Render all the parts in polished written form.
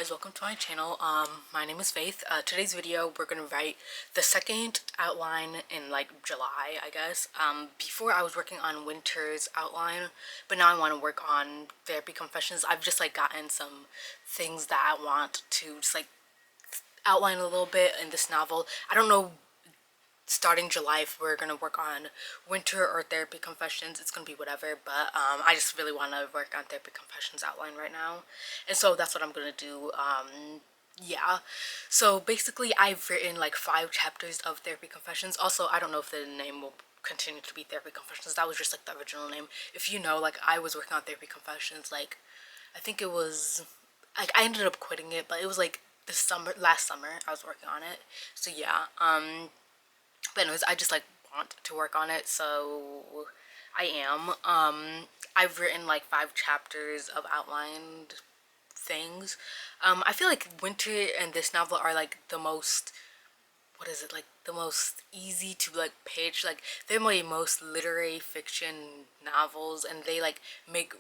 guys, welcome to my channel. My name is Faith. Today's video we're gonna write the second outline in like July, I guess. Before I was working on winter's outline, but now I want to work on therapy confessions. I've just like gotten some things that I want to just like outline a little bit in this novel. I don't know starting July if we're gonna work on winter or therapy confessions. It's gonna be whatever, but I just really want to work on therapy confessions outline right now, and so that's what I'm gonna do. Yeah, so basically I've written like 5 chapters of therapy confessions. Also, I don't know if the name will continue to be therapy confessions. That was just like the original name. If you know, like I was working on therapy confessions, like I think it was like I ended up quitting it, but it was like this summer, last summer I was working on it. So yeah, but anyways, I just like want to work on it, so I am. I've written like 5 chapters of outlined things. I feel like winter and this novel are like the most, what is it, like the most easy to like pitch. Like they're my most literary fiction novels, and they like make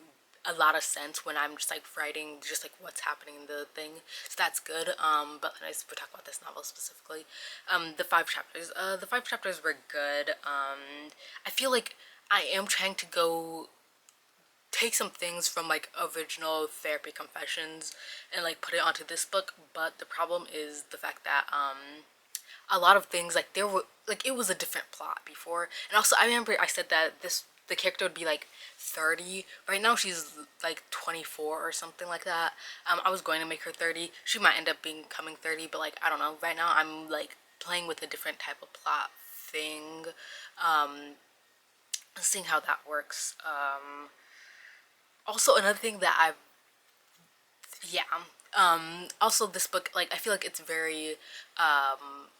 a lot of sense when I'm just like writing just like what's happening in the thing, so that's good. But anyways, we'll talk about this novel specifically. The 5 chapters were good. I feel like I am trying to go take some things from like original therapy confessions and like put it onto this book, but the problem is the fact that a lot of things like there were like it was a different plot before. And also I remember I said that the character would be like 30. Right now she's like 24 or something like that. I was going to make her 30. She might end up becoming 30, but like I don't know. Right now I'm like playing with a different type of plot thing, seeing how that works. Also another thing that I've yeah, also this book, like I feel like it's very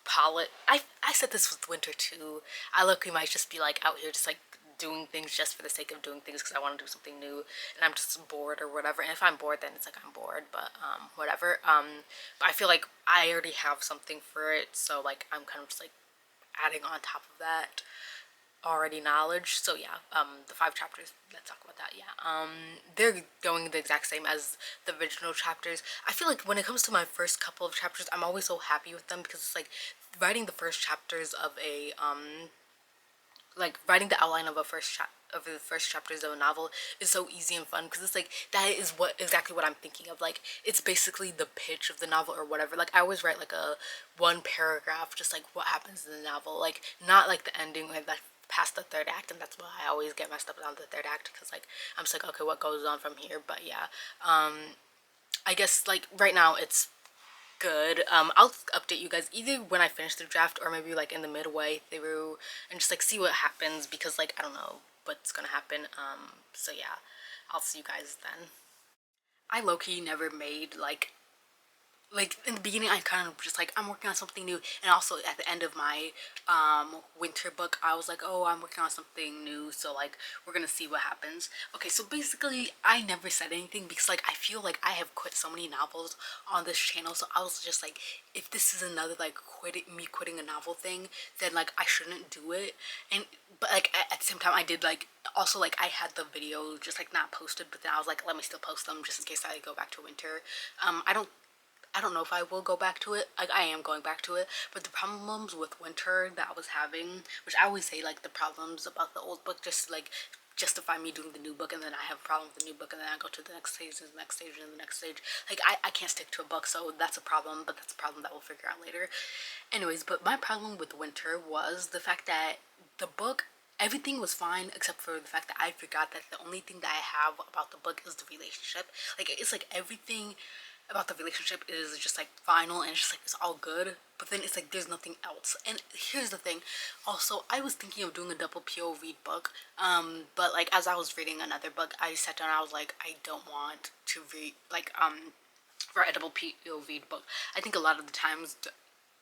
polished. I said this with winter too. I look, we might just be like out here just like doing things just for the sake of doing things because I want to do something new and I'm just bored or whatever. And if I'm bored, then it's like I'm bored, but whatever. But I feel like I already have something for it, so like I'm kind of just like adding on top of that already knowledge. So yeah, the 5 chapters, let's talk about that. Yeah, they're going the exact same as the original chapters. I feel like when it comes to my first couple of chapters, I'm always so happy with them because it's like writing the first chapters of a like writing the outline of a of the first chapters of a novel is so easy and fun because it's like that is what exactly what I'm thinking of. Like it's basically the pitch of the novel or whatever. Like I always write like a 1 paragraph, just like what happens in the novel, like not like the ending or that past the third act. And that's why I always get messed up on the third act because like I'm just like, okay, what goes on from here? But yeah, I guess like right now it's good. I'll update you guys either when I finish the draft or maybe like in the midway through and just like see what happens because like I don't know what's gonna happen. So yeah, I'll see you guys then. I low-key never made like in the beginning I kind of just like I'm working on something new, and also at the end of my winter book I was like, oh, I'm working on something new, so like we're gonna see what happens. Okay, so basically I never said anything because like I feel like I have quit so many novels on this channel, so I was just like, if this is another like quitting a novel thing, then like I shouldn't do it. And but like at the same time I did like also like I had the video just like not posted, but then I was like, let me still post them just in case I go back to winter. I don't know if I will go back to it. Like I am going back to it, but the problems with winter that I was having, which I always say like the problems about the old book just like justify me doing the new book, and then I have a problem with the new book, and then I go to the next stage and the next stage and the next stage. Like I can't stick to a book, so that's a problem, but that's a problem that we'll figure out later. Anyways, but my problem with winter was the fact that the book, everything was fine except for the fact that I forgot that the only thing that I have about the book is the relationship. Like it's like everything about the relationship is just like final and it's just like it's all good, but then it's like there's nothing else. And here's the thing, also I was thinking of doing a double POV book, but like as I was reading another book I sat down and I was like, I don't want to read like write a double POV book. I think a lot of the times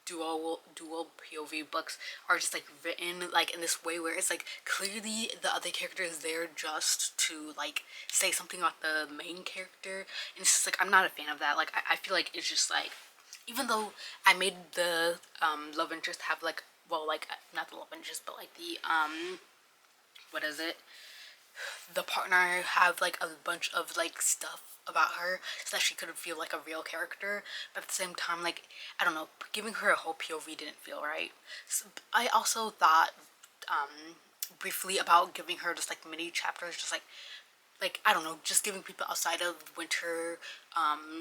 dual POV books are just like written like in this way where it's like clearly the other character is there just to like say something about the main character, and it's just like I'm not a fan of that. Like I feel like it's just like, even though I made the love interest have like, well, like not the love interest but like the what is it, the partner have like a bunch of like stuff about her so that she could feel like a real character, but at the same time, like, I don't know, giving her a whole POV didn't feel right. So, I also thought briefly about giving her just like mini chapters, just like I don't know, just giving people outside of Winter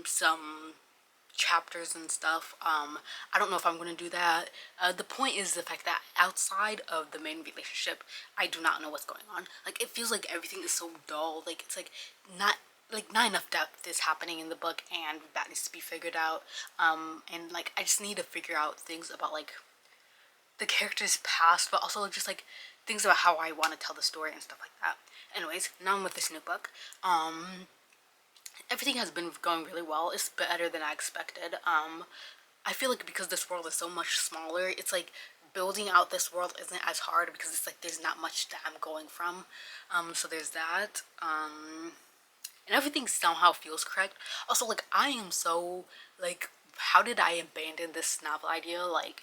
some chapters and stuff. I don't know if I'm going to do that. The point is the fact that outside of the main relationship, I do not know what's going on. Like, it feels like everything is so dull. Like, it's not not enough depth is happening in the book, and that needs to be figured out. And like, I just need to figure out things about like the character's past, but also just like things about how I want to tell the story and stuff like that. Anyways, now I'm with this new book. Everything has been going really well. It's better than I expected. I feel like because this world is so much smaller, it's like building out this world isn't as hard because it's like there's not much that I'm going from. So there's that. And everything somehow feels correct. Also, like, I am so like, how did I abandon this novel idea? Like,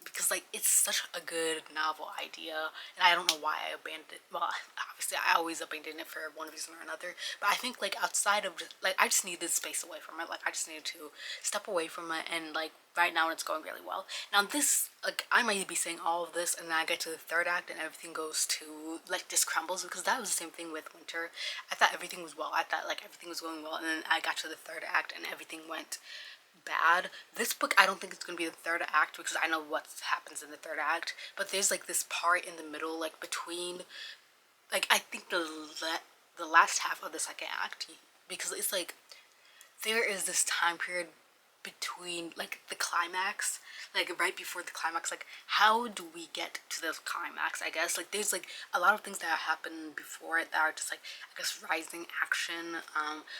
because like it's such a good novel idea, and I don't know why I abandoned it. Well, obviously I always abandon it for one reason or another, but I think like outside of just like, I just needed space away from it. Like, I just needed to step away from it, and like right now it's going really well. Now this, like, I might be saying all of this and then I get to the third act and everything goes to like just crumbles, because that was the same thing with Winter. I thought everything was well. I thought like everything was going well, and then I got to the third act and everything went bad. This book, I don't think it's gonna be the third act because I know what happens in the third act, but there's like this part in the middle, like between, like, I think the last half of the second act, because it's like there is this time period between like the climax, like right before the climax. Like, how do we get to the climax? I guess like there's like a lot of things that happen before it that are just like, I guess, rising action,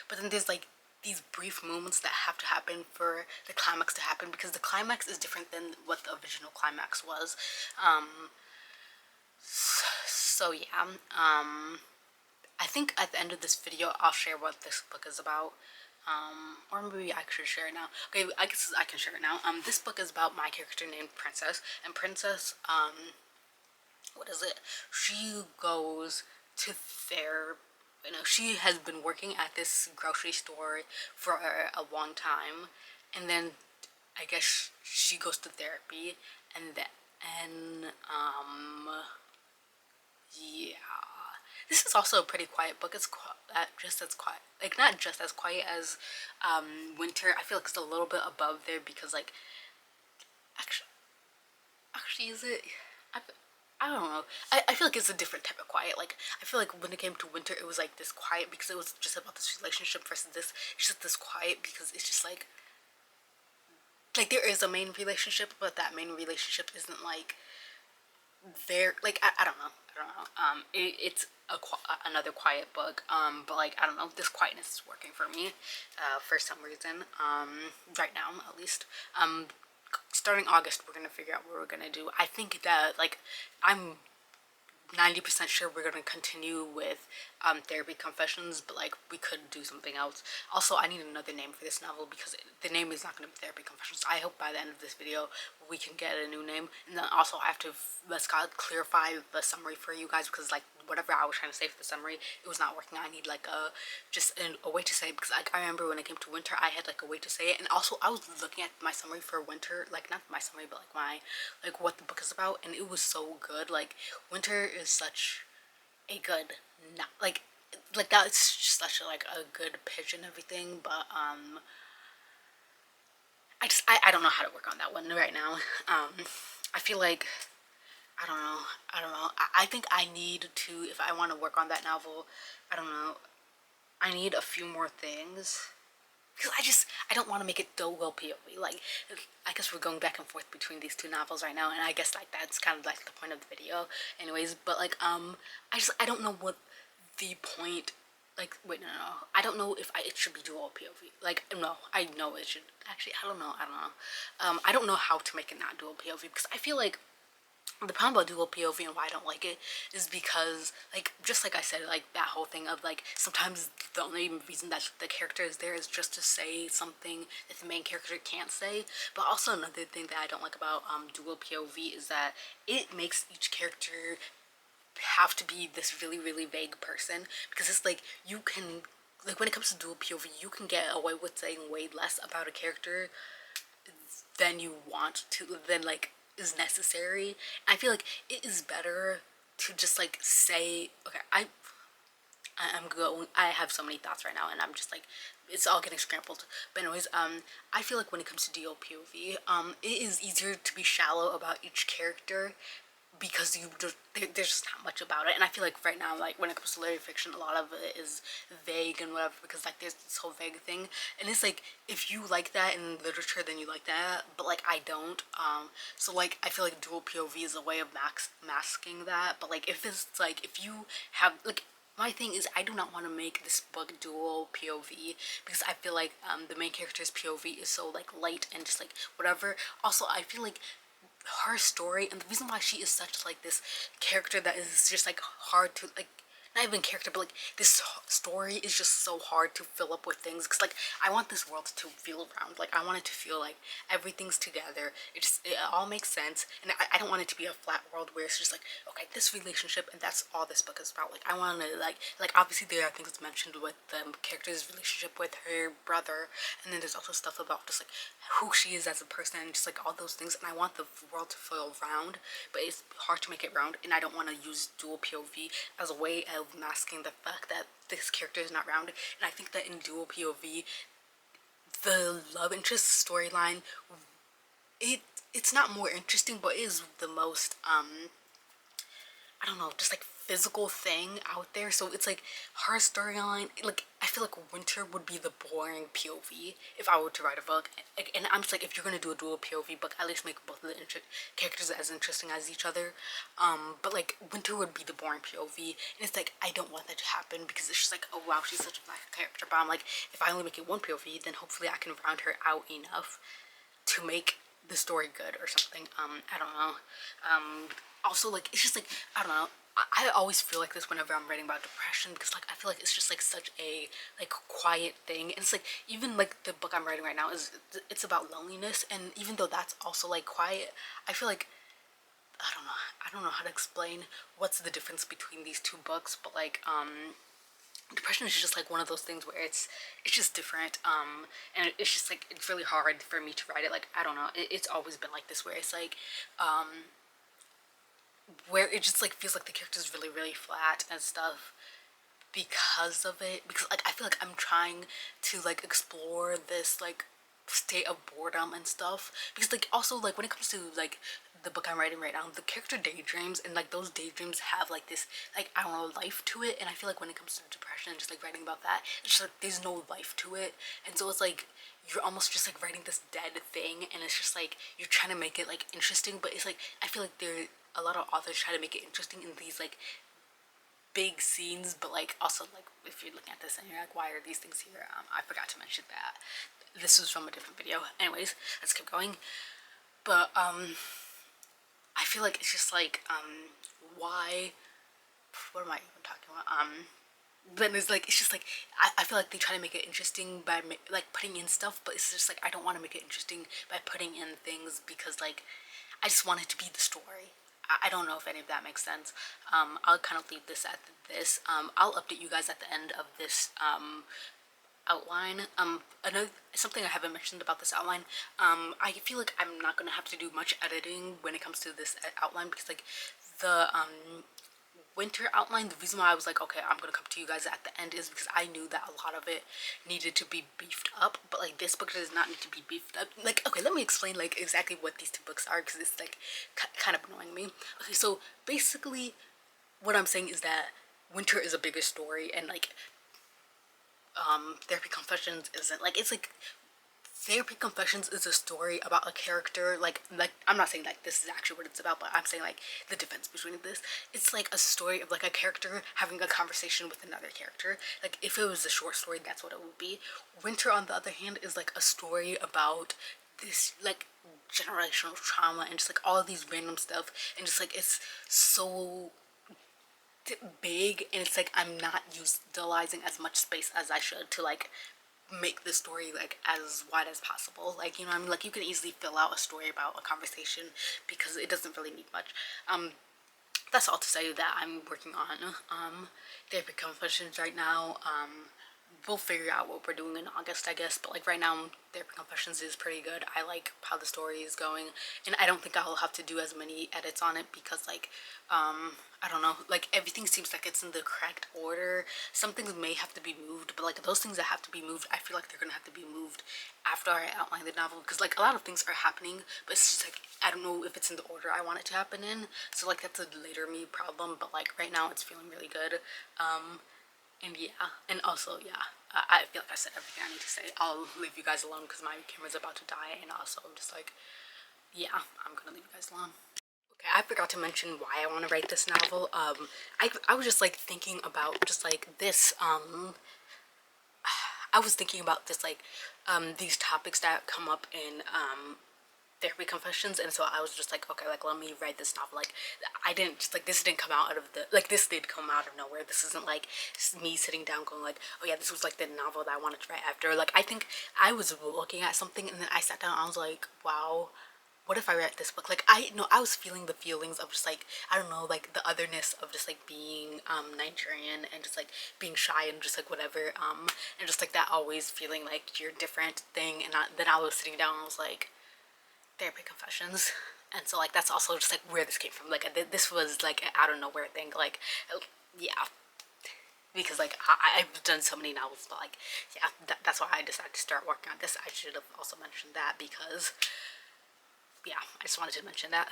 but then there's like these brief moments that have to happen for the climax to happen, because the climax is different than what the original climax was. So yeah, I think at the end of this video I'll share what this book is about. Or maybe I should share it now. Okay, I guess I can share it now. This book is about my character named Princess, and Princess, what is it? She goes to therapy. You know, she has been working at this grocery store for a long time, and then I guess she goes to therapy, and then and yeah. This is also a pretty quiet book. It's just as quiet, like not just as quiet as Winter. I feel like it's a little bit above there because like, actually, is it? I, I don't know. I feel like it's a different type of quiet. Like, I feel like when it came to Winter, it was like this quiet because it was just about this relationship, versus this, it's just this quiet because it's just like there is a main relationship, but that main relationship isn't like there. Like, I don't know. I don't know. It's another quiet book. But like, I don't know. This quietness is working for me, for some reason. Right now, at least. Starting August, we're gonna figure out what we're gonna do. I think that like, I'm 90% sure we're gonna continue with Therapy Confessions, but like we could do something else. Also, I need another name for this novel because the name is not gonna be Therapy Confessions. I hope by the end of this video we can get a new name. And then also I have to let's clarify the summary for you guys, because like whatever I was trying to say for the summary, it was not working. I need like a way to say it, because like, I remember when it came to Winter, I had like a way to say it, and also I was looking at my summary for Winter, like not my summary, but like my like what the book is about, and it was so good. Like, Winter is such a good, not like that's just such like a good pitch and everything, but I don't know how to work on that one right now. I feel like I don't know. I think I need to, if I want to work on that novel, I don't know, I need a few more things. Because I don't want to make it dual POV. Like, I guess we're going back and forth between these two novels right now, and I guess like that's kind of like the point of the video anyways. But like, I don't know what the point, like, wait, no, I don't know if it should be dual POV. Like, no, I know it should, actually, I don't know. I don't know how to make it not dual POV, because I feel like the problem about dual POV and why I don't like it is because, like, just like I said, like, that whole thing of, like, sometimes the only reason that the character is there is just to say something that the main character can't say. But also another thing that I don't like about dual POV is that it makes each character have to be this really, really vague person, because it's like you can, like when it comes to dual POV, you can get away with saying way less about a character than you want to, than like is necessary. And I feel like it is better to just like say, okay, I'm going. I have so many thoughts right now, and I'm just like, it's all getting scrambled. But anyways, I feel like when it comes to DLPOV, it is easier to be shallow about each character because there's just not much about it. And I feel like right now, like when it comes to literary fiction, a lot of it is vague and whatever because like there's this whole vague thing, and it's like if you like that in literature, then you like that. But like I don't. So like I feel like dual POV is a way of masking that. But like if it's like if you have like my thing is I do not want to make this book dual POV because I feel like the main character's POV is so like light and just like whatever. Also, I feel like her story and the reason why she is such like this character that is just like hard to like, not even character, but like this story is just so hard to fill up with things because like I want this world to feel round, like I want it to feel like everything's together, it all makes sense, and I don't want it to be a flat world where it's just like okay, this relationship and that's all this book is about. Like I want to like obviously there are things mentioned with the character's relationship with her brother, and then there's also stuff about just like who she is as a person and just like all those things, and I want the world to feel round, but it's hard to make it round, and I don't want to use dual POV as a way of masking the fact that this character is not rounded. And I think that in dual POV, the love interest storyline, it's not more interesting, but it is the most I don't know, just like physical thing out there. So it's like her storyline, like I feel like Winter would be the boring POV if I were to write a book. And I'm just like, if you're gonna do a dual POV book, at least make both of the characters as interesting as each other. But like Winter would be the boring POV, and it's like I don't want that to happen because it's just like, oh wow, she's such a black character. But I'm like, if I only make it one POV, then hopefully I can round her out enough to make the story good or something. I don't know. Also, like, it's just like, I don't know. I always feel like this whenever I'm writing about depression because like I feel like it's just like such a like quiet thing, and it's like even like the book I'm writing right now is it's about loneliness, and even though that's also like quiet, I feel like I don't know how to explain what's the difference between these two books, but like depression is just like one of those things where it's just different, and it's just like it's really hard for me to write it. Like I don't know, it's always been like this where it's like where it just like feels like the character's really flat and stuff because of it, because like I feel like I'm trying to like explore this like state of boredom and stuff, because like also like when it comes to like the book I'm writing right now, the character daydreams, and like those daydreams have like this like I don't know life to it, and I feel like when it comes to depression, just like writing about that, it's just like there's no life to it, and so it's like you're almost just like writing this dead thing, and it's just like you're trying to make it like interesting, but it's like I feel like there a lot of authors try to make it interesting in these like big scenes, but like also like if you're looking at this and you're like, why are these things here? I forgot to mention that this was from a different video. Anyways, let's keep going. But I feel like it's just like why? What am I even talking about? But it's like it's just like I feel like they try to make it interesting by like putting in stuff, but it's just like I don't want to make it interesting by putting in things because like I just want it to be the story. I don't know if any of that makes sense. I'll kind of leave this at this. I'll update you guys at the end of this outline. Another something I haven't mentioned about this outline. I feel like I'm not gonna have to do much editing when it comes to this outline because like the winter outline, the reason why I was like, okay, I'm gonna come to you guys at the end is because I knew that a lot of it needed to be beefed up, but like this book does not need to be beefed up. Like, okay, let me explain like exactly what these two books are because it's like kind of annoying me. Okay, so basically what I'm saying is that winter is a bigger story, and like therapy confessions isn't. Like it's like Therapy Confessions is a story about a character, like I'm not saying like this is actually what it's about, but I'm saying like the difference between this. It's like a story of like a character having a conversation with another character. Like if it was a short story, that's what it would be. Winter, on the other hand, is like a story about this like generational trauma and just like all of these random stuff, and just like it's so big, and it's like I'm not utilizing as much space as I should to like make the story like as wide as possible. Like, you know what I mean? Like you can easily fill out a story about a conversation because it doesn't really need much. That's all to say that I'm working on Therapy Confessions right now. we'll figure out what we're doing in August, I guess. But like right now, Therapy Confessions is pretty good. I like how the story is going, and I don't think I'll have to do as many edits on it because like, I don't know, like everything seems like it's in the correct order. Some things may have to be moved, but like those things that have to be moved, I feel like they're gonna have to be moved after I outline the novel because like a lot of things are happening, but it's just like I don't know if it's in the order I want it to happen in. So like that's a later me problem, but like right now it's feeling really good. And yeah, and also, yeah, I feel like I said everything I need to say. I'll leave you guys alone because my camera's about to die, and also I'm just like, yeah, I'm gonna leave you guys alone. Okay, I forgot to mention why I want to write this novel. I was just like thinking about just like this, I was thinking about this like, these topics that come up in, Therapy Confessions, and so I was just like, okay, like let me write this novel. Like I didn't just like this didn't come out of the like this did come out of nowhere. This isn't like me sitting down going like, oh yeah, this was like the novel that I wanted to write after. Like I think I was looking at something and then I sat down and I was like, wow, what if I write this book? Like I know I was feeling the feelings of just like I don't know like the otherness of just like being Nigerian and just like being shy and just like whatever and just like that always feeling like you're different thing and then I was sitting down and I was like Therapy Confessions. And so like that's also just like where this came from. Like this was like an out of nowhere thing. Like yeah, because like I've done so many novels, but like yeah, that's why I decided to start working on this. I should have also mentioned that because yeah, I just wanted to mention that.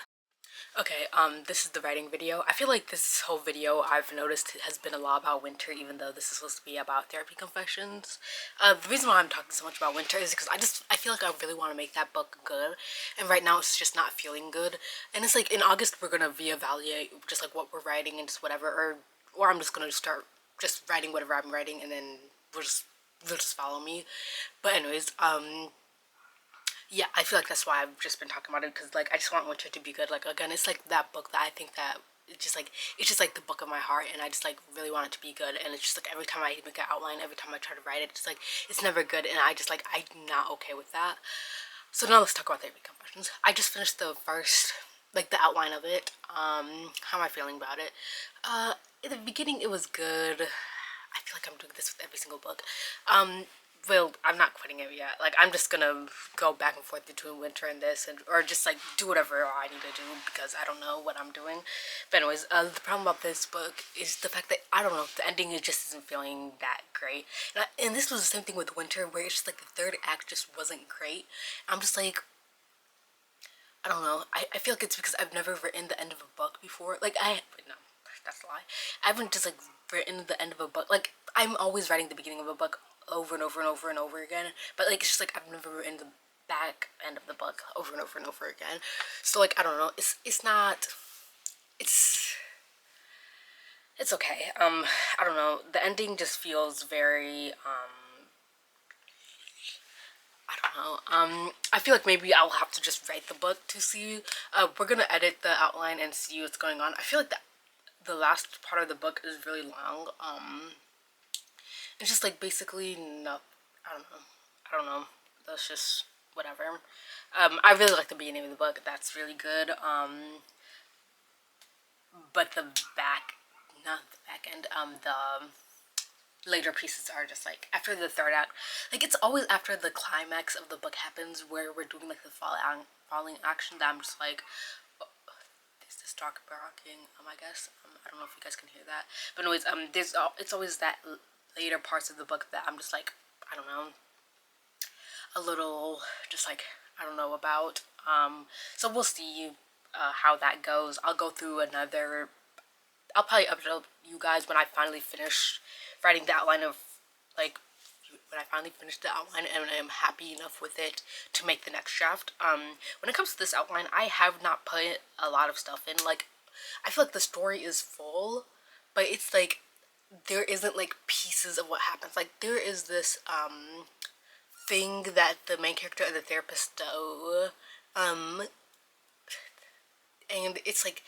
Okay, this is the writing video. I feel like this whole video I've noticed has been a lot about winter, even though this is supposed to be about Therapy Confessions. The reason why I'm talking so much about winter is because I feel like I really want to make that book good, and right now it's just not feeling good. And it's like in August we're gonna reevaluate just like what we're writing and just whatever, or I'm just gonna start just writing whatever I'm writing, and then they'll just follow me. But anyways, yeah, I feel like that's why I've just been talking about it because like I just want Winter to be good. Like again, it's like that book that I think that it's just like the book of my heart, and I just like really want it to be good. And it's just like every time I make an outline, every time I try to write it, it's like it's never good, and I just like I'm not okay with that. So now let's talk about Therapy Confessions. I just finished the first like the outline of it. How am I feeling about it? In the beginning it was good. I feel like I'm doing this with every single book. Well, I'm not quitting it yet. Like, I'm just gonna go back and forth between Winter and this, and or just like do whatever I need to do because I don't know what I'm doing. But anyways, the problem about this book is the fact that I don't know the ending. It just isn't feeling that great, and this was the same thing with Winter, where it's just like the third act just wasn't great. I'm just like I don't know. I feel like it's because I've never written the end of a book before. Like no, that's a lie. I haven't just like written the end of a book. Like I'm always writing the beginning of a book over and over and over and over again. But like it's just like I've never written the back end of the book over and over and over again. So like I don't know. It's not. It's it's okay. I don't know. The ending just feels very I don't know. I feel like maybe I'll have to just write the book to see. We're gonna edit the outline and see what's going on. I feel like the last part of the book is really long. It's just like basically no. I don't know. I don't know. That's just whatever. I really like the beginning of the book. That's really good. But the back, not the back end. The later pieces are just like after the third act, like it's always after the climax of the book happens where we're doing like the falling action that I'm just like oh, is this dog barking? I guess I don't know if you guys can hear that, but anyways it's always that later parts of the book that I'm just like I don't know, a little just like I don't know about. So we'll see how that goes. I'll probably upload you guys when I finally finish writing the outline of, like, when I finally finish the outline and I'm happy enough with it to make the next draft. When it comes to this outline, I have not put a lot of stuff in. Like, I feel like the story is full, but it's like, there isn't, like, pieces of what happens. Like, there is this, thing that the main character and the therapist do, and it's like,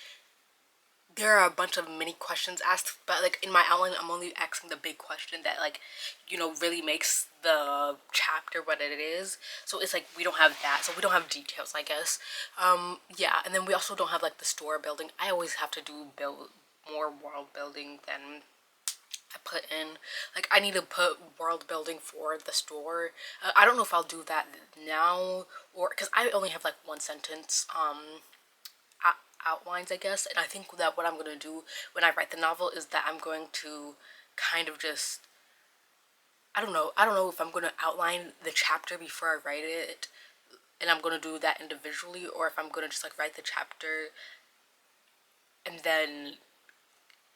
there are a bunch of mini questions asked, but like in my outline I'm only asking the big question that like really makes the chapter what it is. So it's like we don't have that, so we don't have details, I guess. Yeah, and then we also don't have like the store building. I always have to do build more world building than I put in. Like, I need to put world building for the store. I don't know if I'll do that now, or because I only have like one sentence outlines, I guess. And I think that what I'm gonna do when I write the novel is that I'm going to kind of just, I don't know if I'm gonna outline the chapter before I write it, and I'm gonna do that individually, or if I'm gonna just like write the chapter and then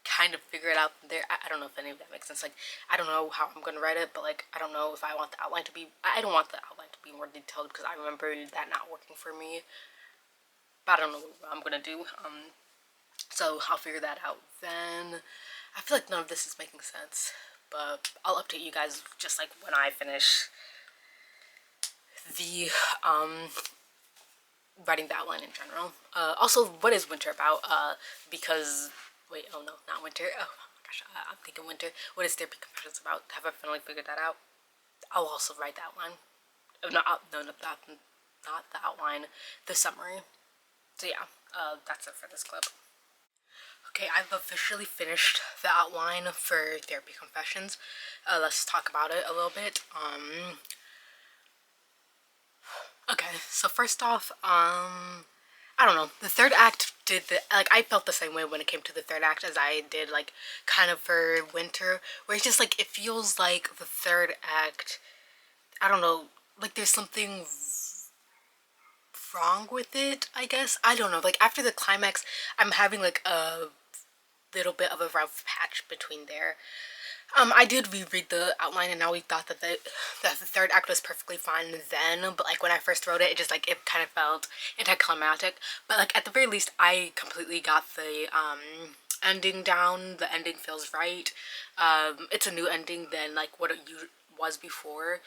kind of figure it out from there. I don't know if any of that makes sense. Like, I don't know how I'm gonna write it, but like, I don't know if I want the outline to be. I don't want the outline to be more detailed because I remember that not working for me. But I don't know what I'm gonna do. So I'll figure that out then. I feel like none of this is making sense, but I'll update you guys just like when I finish the writing the outline in general. Also, what is winter about? Because wait, oh no, not winter. Oh my gosh, I'm thinking winter. What is therapy confessions about? Have I finally figured that out? I'll also write the outline. No, no, not the outline. The summary. So yeah, that's it for this clip. Okay, I've officially finished the outline for Therapy Confessions. Let's talk about it a little bit. Okay, so first off, I don't know. The third act did the like I felt the same way when it came to the third act as I did like kind of for Winter, where it's just like it feels like the third act. I don't know, like there's something wrong with it. I guess I don't know. Like after the climax, I'm having like a little bit of a rough patch between there. I did reread the outline and now we thought that the third act was perfectly fine then, but like when I first wrote it, it just like it kind of felt anticlimactic. But like at the very least, I completely got the ending down. The ending feels right. It's a new ending than like what it was before.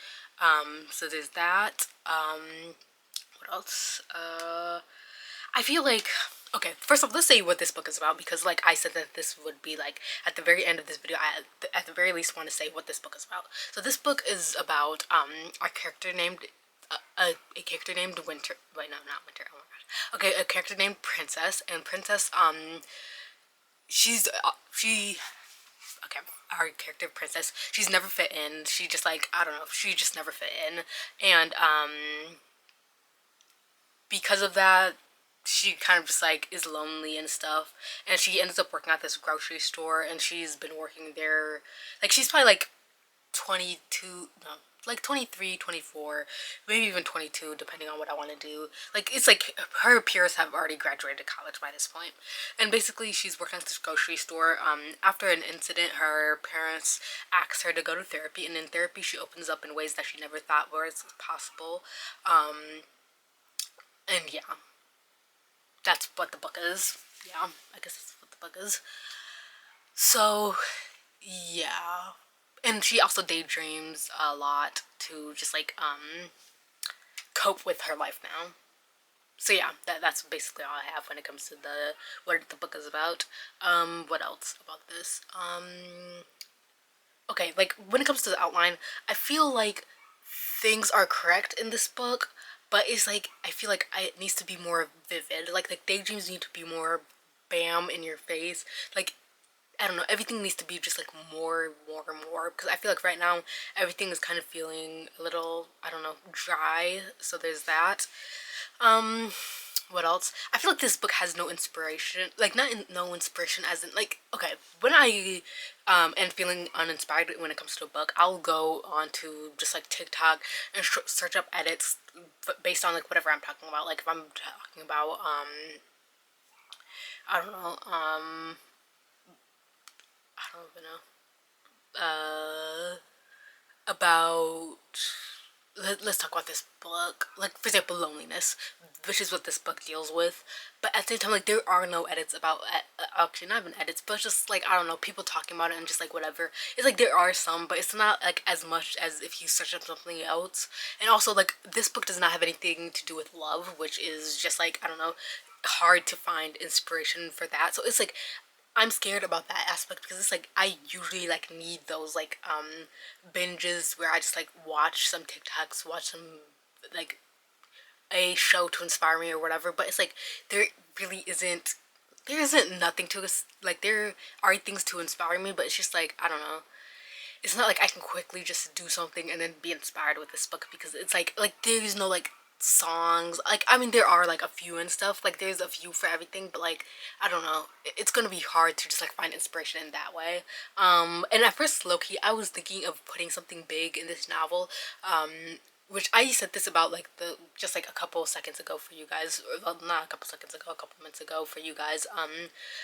So there's that. What else? I feel like okay. First off, let's say what this book is about because, like I said, that this would be like at the very end of this video. I at the very least want to say what this book is about. So this book is about a character named a character named Winter. Wait, no, not Winter. Oh my gosh. Okay, a character named Princess, and Princess she okay, our character Princess, she's never fit in. She just like I don't know. She just never fit in, and because of that, she kind of just like is lonely and stuff, and she ends up working at this grocery store, and she's been working there like she's probably like 22, no, like 23, 24, maybe even 22 depending on what I want to do. Like it's like her peers have already graduated college by this point, and basically she's working at this grocery store. After an incident, her parents asked her to go to therapy, and in therapy she opens up in ways that she never thought was possible. And yeah, that's what the book is. Yeah, I guess that's what the book is. So, yeah. And she also daydreams a lot to just like cope with her life now. So yeah, that's basically all I have when it comes to the what the book is about. What else about this? Okay, like when it comes to the outline, I feel like things are correct in this book, but it's like I feel like it needs to be more vivid. Like daydreams need to be more bam in your face. Like I don't know, everything needs to be just like more because I feel like right now everything is kind of feeling a little, I don't know, dry. So there's that. Um what else? I feel like this book has no inspiration. Like not no inspiration as in like okay, when I am feeling uninspired when it comes to a book, I'll go on to just like TikTok and search up edits based on like whatever I'm talking about. Like if I'm talking about I don't know, I don't even know. About let's talk about this book, like for example loneliness, which is what this book deals with, but at the same time like there are no edits about actually not even edits, but just like I don't know, people talking about it and just like whatever. It's like there are some, but it's not like as much as if you search up something else. And also like this book does not have anything to do with love, which is just like I don't know, hard to find inspiration for that. So it's like I'm scared about that aspect because it's like I usually like need those like binges where I just like watch some TikToks, watch some like a show to inspire me or whatever, but it's like there really isn't there isn't nothing to like, there are things to inspire me, but it's just like, I don't know, it's not like I can quickly just do something and then be inspired with this book, because it's like there's no like songs, like, I mean, there are like a few and stuff, like there's a few for everything, but like, I don't know, it's gonna be hard to just like find inspiration in that way. And at first, low-key, I was thinking of putting something big in this novel, um which I said this about like the just like a couple of seconds ago for you guys, or well, not a couple seconds ago, a couple minutes ago for you guys,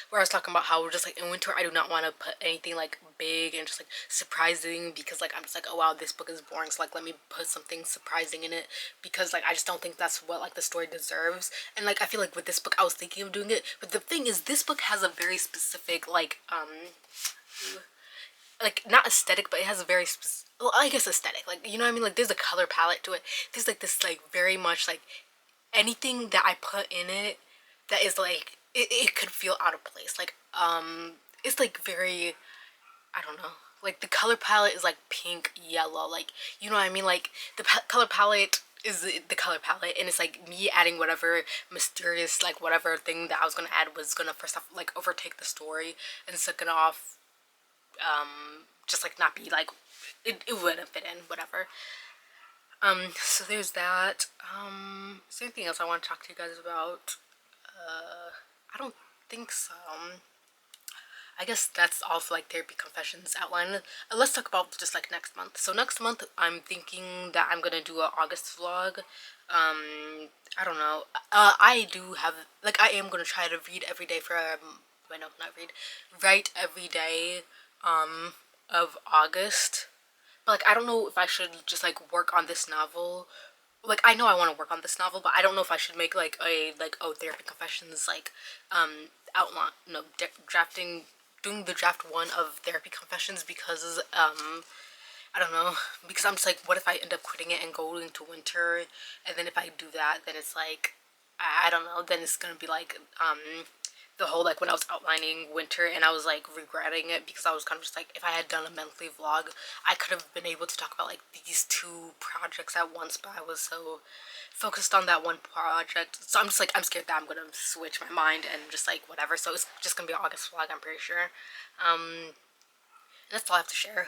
where I was talking about how we're just like in winter I do not want to put anything like big and just like surprising, because like I'm just like, oh wow, this book is boring, so like let me put something surprising in it, because like I just don't think that's what like the story deserves. And like I feel like with this book I was thinking of doing it, but the thing is this book has a very specific like not aesthetic, but it has a very well, I guess aesthetic, like, you know what I mean, like there's a color palette to it. There's like this like very much like anything that I put in it that is like it could feel out of place, like it's like very, I don't know, like the color palette is like pink, yellow, like, you know what I mean, like the color palette is the color palette, and it's like me adding whatever mysterious like whatever thing that I was gonna add was gonna first off like overtake the story, and second off just like not be like it wouldn't fit in, whatever. So there's that. Is there anything else I want to talk to you guys about? I don't think so. I guess that's all for like therapy confessions outline. Let's talk about just like next month. So next month I'm thinking that I'm gonna do a August vlog. I don't know. I do have like, I am gonna try to read every day for wait, no, not read, write every day of August. But like I don't know if I should just like work on this novel. Like I know I want to work on this novel, but I don't know if I should make like a like, oh, therapy confessions like outline, no, drafting, doing the draft one of therapy confessions, because I don't know, because I'm just like, what if I end up quitting it and going to winter, and then if I do that, then it's like, I don't know, then it's gonna be like the whole like when I was outlining winter and I was like regretting it, because I was kind of just like, if I had done a monthly vlog I could have been able to talk about like these two projects at once, but I was so focused on that one project, so I'm just like, I'm scared that I'm gonna switch my mind and just like whatever, so it's just gonna be an August vlog, I'm pretty sure. That's all I have to share.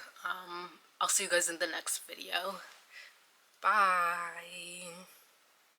I'll see you guys in the next video. Bye.